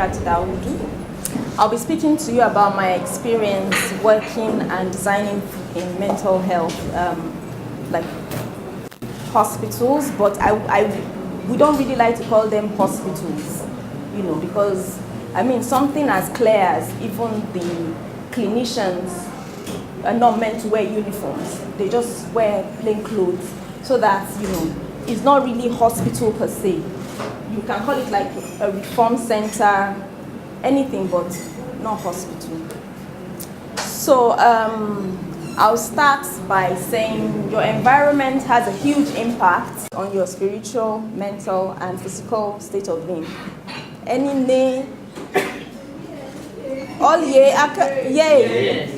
Shakirat Dawodu. I'll be speaking to you about my experience working and designing in mental health, like hospitals, but we don't really like to call them hospitals, because something as clear as even the clinicians are not meant to wear uniforms. They just wear plain clothes, so that it's not really hospital per se. You can call it like a reform center, anything but not hospital. So I'll start by saying your environment has a huge impact on your spiritual, mental, and physical state of being. All yay.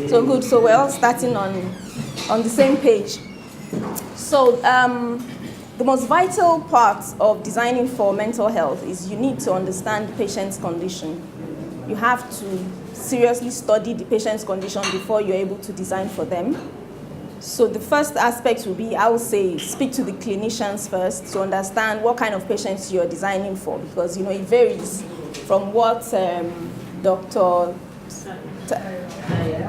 So good. So we're all starting on the same page. So the most vital part of designing for mental health is you need to understand the patient's condition. You have to seriously study the patient's condition before you're able to design for them. So the first aspect will be, I would say, speak to the clinicians first to understand what kind of patients you're designing for, because it varies from what Dr.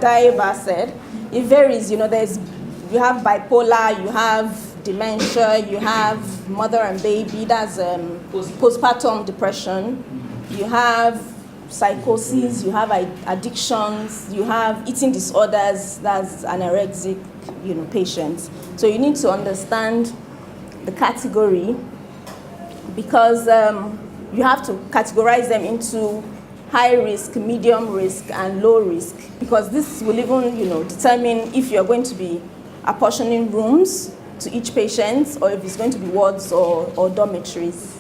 Dawodu said. It varies. You have bipolar, you have dementia, you have mother and baby, that's postpartum depression, you have psychosis, you have addictions, you have eating disorders, that's anorexic, patients. So you need to understand the category, because you have to categorize them into high risk, medium risk, and low risk, because this will even determine if you're going to be apportioning rooms to each patient, or if it's going to be wards or dormitories.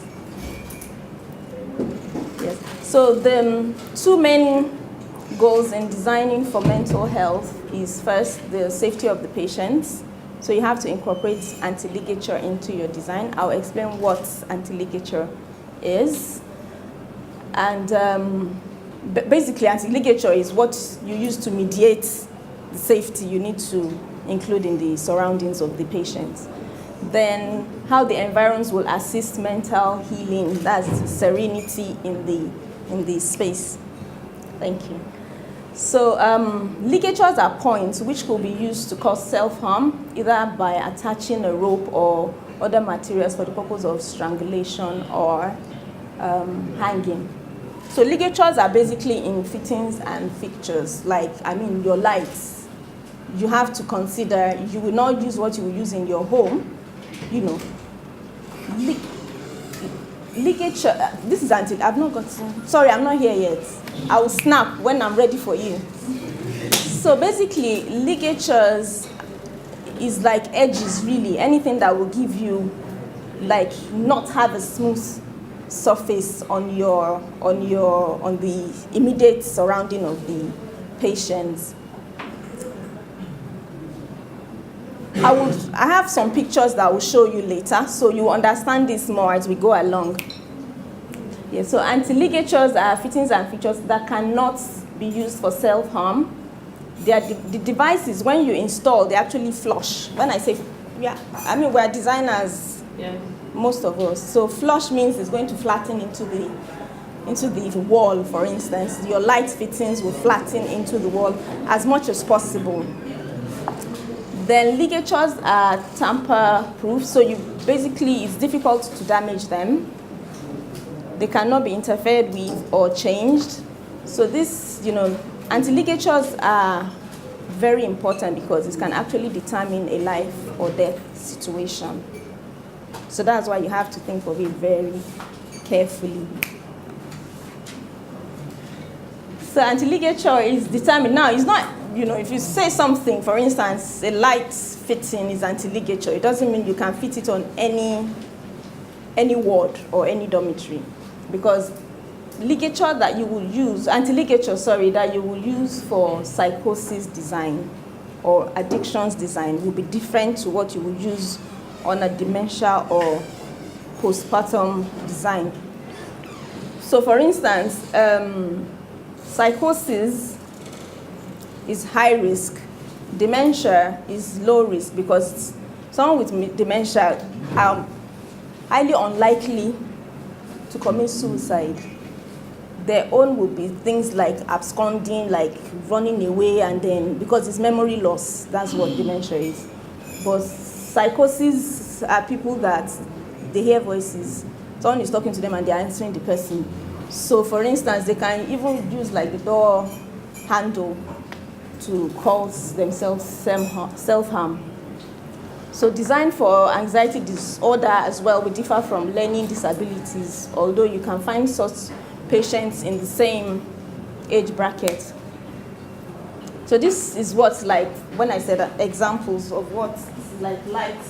Yes. So the two main goals in designing for mental health is, first, the safety of the patients. So you have to incorporate anti-ligature into your design. I'll explain what anti-ligature is. And basically, anti-ligature is what you use to mediate the safety you need to include in the surroundings of the patient. Then how the environs will assist mental healing, that's serenity in the space. Thank you. So ligatures are points which could be used to cause self-harm, either by attaching a rope or other materials for the purpose of strangulation or hanging. So ligatures are basically in fittings and fixtures, like your lights. You have to consider, you will not use what you will use in your home, Ligature, this is I'm not here yet. I will snap when I'm ready for you. So basically, ligatures is like edges, really. Anything that will give you, not have a smooth surface on the immediate surrounding of the patient. I have some pictures that I will show you later, so you understand this more as we go along. Yeah, so anti-ligatures are fittings and fixtures that cannot be used for self-harm. The devices, when you install, they actually flush. When I say, we're designers, most of us. So flush means it's going to flatten into the wall, for instance. Your light fittings will flatten into the wall as much as possible. Then ligatures are tamper-proof, so it's difficult to damage them. They cannot be interfered with or changed. So anti-ligatures are very important because it can actually determine a life or death situation. So that's why you have to think of it very carefully. So anti-ligature is determined. Now, it's not, if you say something, for instance, a light fitting is anti-ligature, it doesn't mean you can fit it on any ward or any dormitory, because anti-ligature that you will use for psychosis design or addictions design will be different to what you will use on a dementia or postpartum design. So for instance, psychosis is high risk, dementia is low risk, because someone with dementia are highly unlikely to commit suicide. their own will be things like absconding, like running away, and then because it's memory loss, that's what dementia is. But psychosis are people that they hear voices. Someone is talking to them and they're answering the person. So for instance, they can even use like the door handle to cause themselves self-harm. So designed for anxiety disorder as well will differ from learning disabilities, although you can find such patients in the same age bracket. So this is what's like, when I said examples of what is like light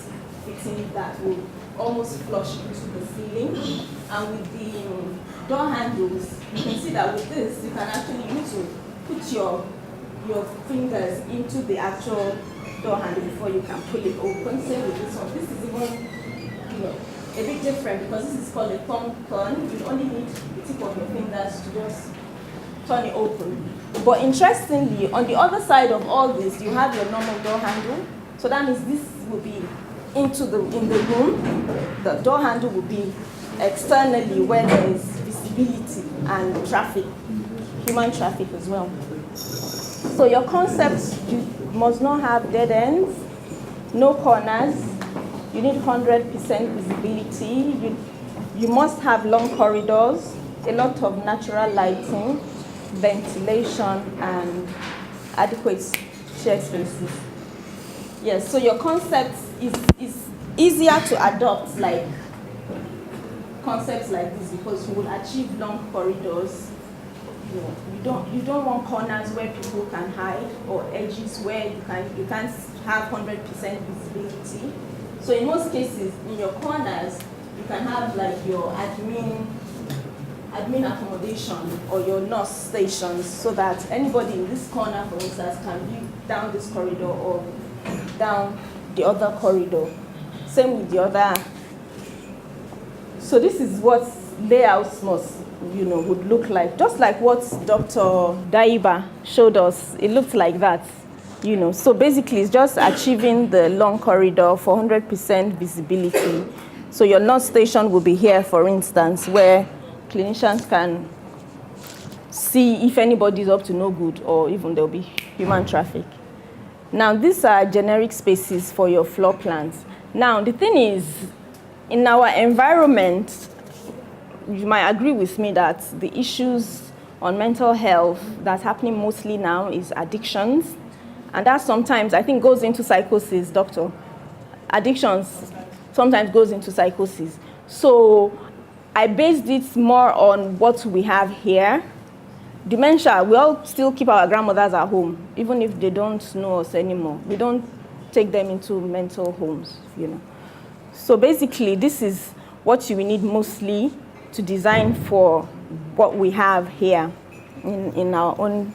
fitting that will almost flush into the ceiling. And with the door handles, you can see that with this, you can actually use to put your fingers into the actual door handle before you can pull it open. Same with this one. This is even, a bit different because this is called a thumb turn. You only need the tip of your fingers to just turn it open. But interestingly, on the other side of all this, you have your normal door handle. So that means this will be in the room. The door handle will be externally where there is visibility and traffic, human traffic as well. So your concepts, you must not have dead ends, no corners. You need 100% visibility. You must have long corridors, a lot of natural lighting, ventilation, and adequate shared spaces. Yes, so your concept is easier to adopt, like concepts like this, because you will achieve long corridors. You don't want corners where people can hide, or edges where you can't have 100% visibility. So in most cases, in your corners, you can have like your admin accommodation or your nurse stations, so that anybody in this corner, for instance, can view down this corridor or down the other corridor. Same with the other. So this is what layouts must, would look like. Just like what Dr. Daiba showed us, it looked like that. So basically it's just achieving the long corridor for 100% visibility. So your nurse station will be here, for instance, where clinicians can see if anybody is up to no good, or even there'll be human traffic. Now, these are generic spaces for your floor plans. Now, the thing is, in our environment, you might agree with me that the issues on mental health that's happening mostly now is addictions. And that sometimes, I think, goes into psychosis, doctor. Addictions sometimes goes into psychosis. So I based it more on what we have here. Dementia, we all still keep our grandmothers at home, even if they don't know us anymore. We don't take them into mental homes, So basically, this is what you will need mostly to design for what we have here in our own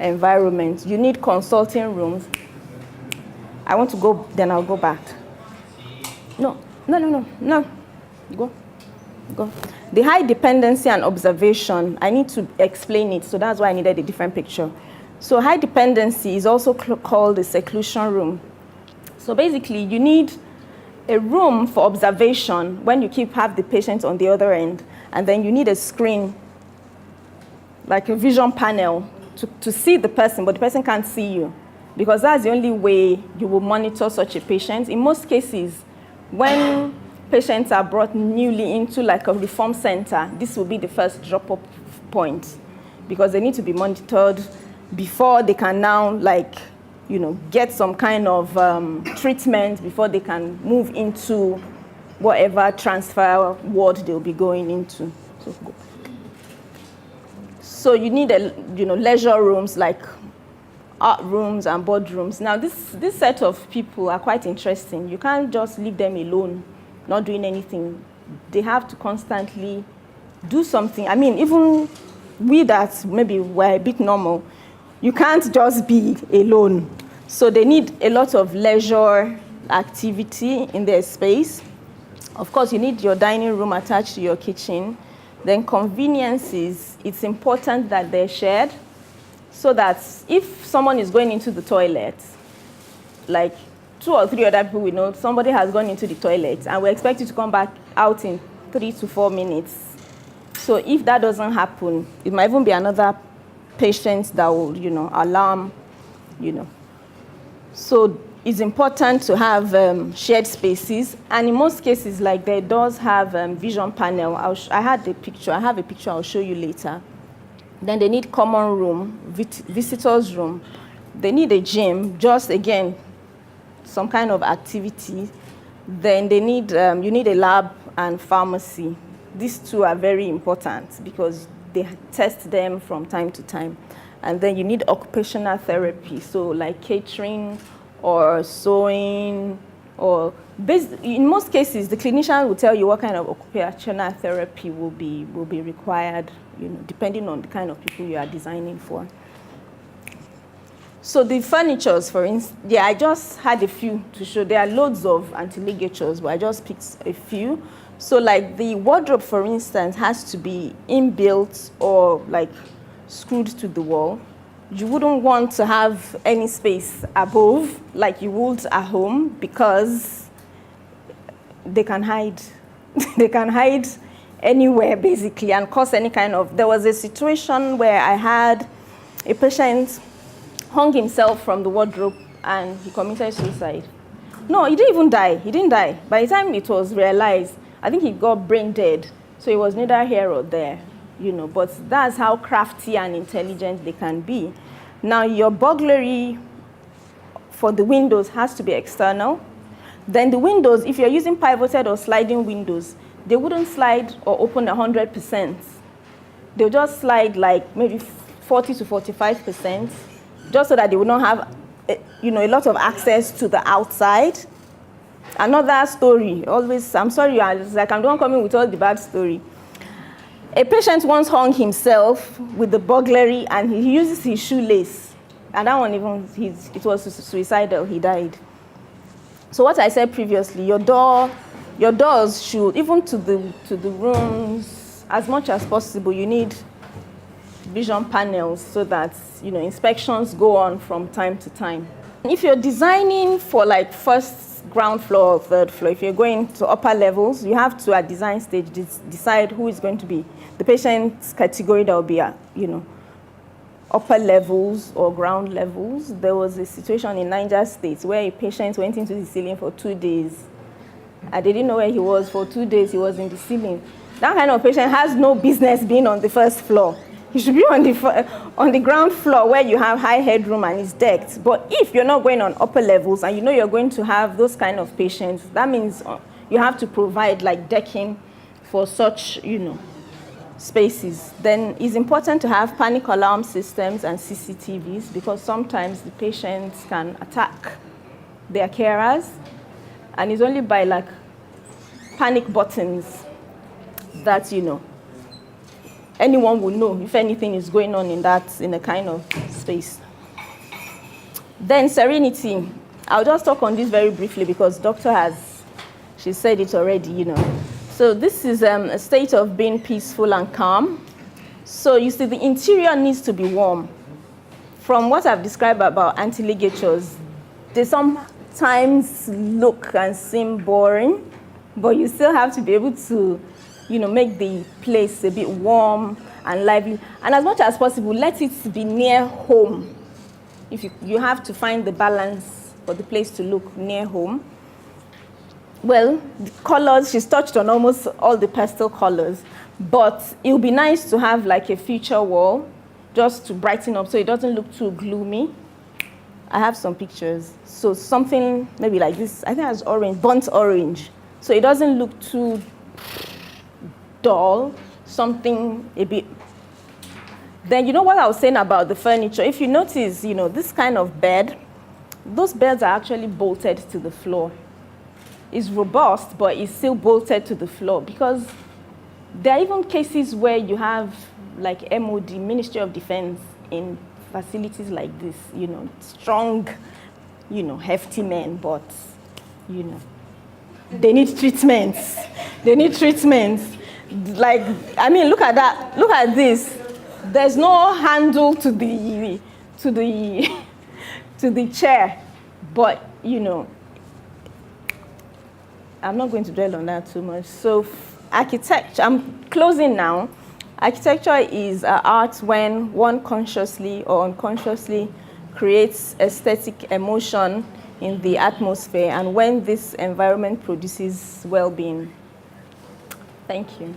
environment. You need consulting rooms. I want to go, then I'll go back. No. Go. The high dependency and observation, I need to explain it, so that's why I needed a different picture. So high dependency is also called the seclusion room. So basically, you need a room for observation when you have the patient on the other end, and then you need a screen, like a vision panel, to see the person, but the person can't see you, because that's the only way you will monitor such a patient. In most cases, when patients are brought newly into like a reform center, this will be the first drop-off point, because they need to be monitored before they can now get some kind of treatment, before they can move into whatever transfer ward they'll be going into. So you need leisure rooms like art rooms and boardrooms. Now this set of people are quite interesting. You can't just leave them alone, not doing anything. They have to constantly do something. I mean, even we that maybe we're a bit normal, you can't just be alone. So they need a lot of leisure activity in their space. Of course, you need your dining room attached to your kitchen. Then conveniences, it's important that they're shared, so that if someone is going into the toilet, like 2 or 3 other people we know, somebody has gone into the toilet, and we expect you to come back out in 3 to 4 minutes. So if that doesn't happen, it might even be another patient that will, alarm, So it's important to have shared spaces. And in most cases, like there does have vision panel. I have a picture I'll show you later. Then they need common room, visitors room. They need a gym, just again, some kind of activity. Then they need, you need a lab and pharmacy. These two are very important because they test them from time to time. And then you need occupational therapy, so like catering or sewing, or in most cases, the clinician will tell you what kind of occupational therapy will be required, depending on the kind of people you are designing for. So the furnitures, for instance, I just had a few to show. There are loads of anti-ligatures, but I just picked a few. So like the wardrobe, for instance, has to be inbuilt or like screwed to the wall. You wouldn't want to have any space above like you would at home because they can hide. They can hide anywhere basically and cause any kind of... There was a situation where I had a patient hung himself from the wardrobe and he committed suicide. No, he didn't even die. He didn't die. By the time it was realized, I think he got brain dead. So he was neither here or there, but that's how crafty and intelligent they can be. Now, your burglary for the windows has to be external. Then the windows, if you're using pivoted or sliding windows, they wouldn't slide or open 100%. They'll just slide like maybe 40 to 45%, just so that they will not have, a lot of access to the outside. Another story, always, I'm sorry, I'm the one coming with all the bad story. A patient once hung himself with the burglary and he uses his shoelace. And that one it was suicidal, he died. So what I said previously, your doors should, even to the rooms, as much as possible, you need vision panels so that, inspections go on from time to time. If you're designing for like ground floor or third floor, if you're going to upper levels, you have to, at design stage, decide who is going to be the patient's category that will be at, upper levels or ground levels. There was a situation in Niger State where a patient went into the ceiling for 2 days. And they didn't know where he was. For 2 days, he was in the ceiling. That kind of patient has no business being on the first floor. He should be on the ground floor where you have high headroom and it's decked. But if you're not going on upper levels and you're going to have those kind of patients, that means you have to provide like decking for such, spaces. Then it's important to have panic alarm systems and CCTVs because sometimes the patients can attack their carers, and it's only by like panic buttons that, anyone will know if anything is going on in a kind of space. Then serenity. I'll just talk on this very briefly because she said it already, So this is a state of being peaceful and calm. So you see, the interior needs to be warm. From what I've described about anti-ligatures, they sometimes look and seem boring, but you still have to be able to make the place a bit warm and lively. And as much as possible, let it be near home. If you have to find the balance for the place to look near home. Well, the colors, she's touched on almost all the pastel colors, but it would be nice to have like a feature wall just to brighten up so it doesn't look too gloomy. I have some pictures. So something maybe like this, I think it's orange, burnt orange. So it doesn't look too dull, something a bit. Then what I was saying about the furniture, if you notice, this kind of bed, those beds are actually bolted to the floor. It's robust, but it's still bolted to the floor because there are even cases where you have like MOD, Ministry of Defense, in facilities like this, strong, hefty men, but, they need treatments. They need treatments. Like, look at that. Look at this. There's no handle to the chair, but, I'm not going to dwell on that too much. So architecture, I'm closing now. Architecture is art when one consciously or unconsciously creates aesthetic emotion in the atmosphere and when this environment produces well-being. Thank you.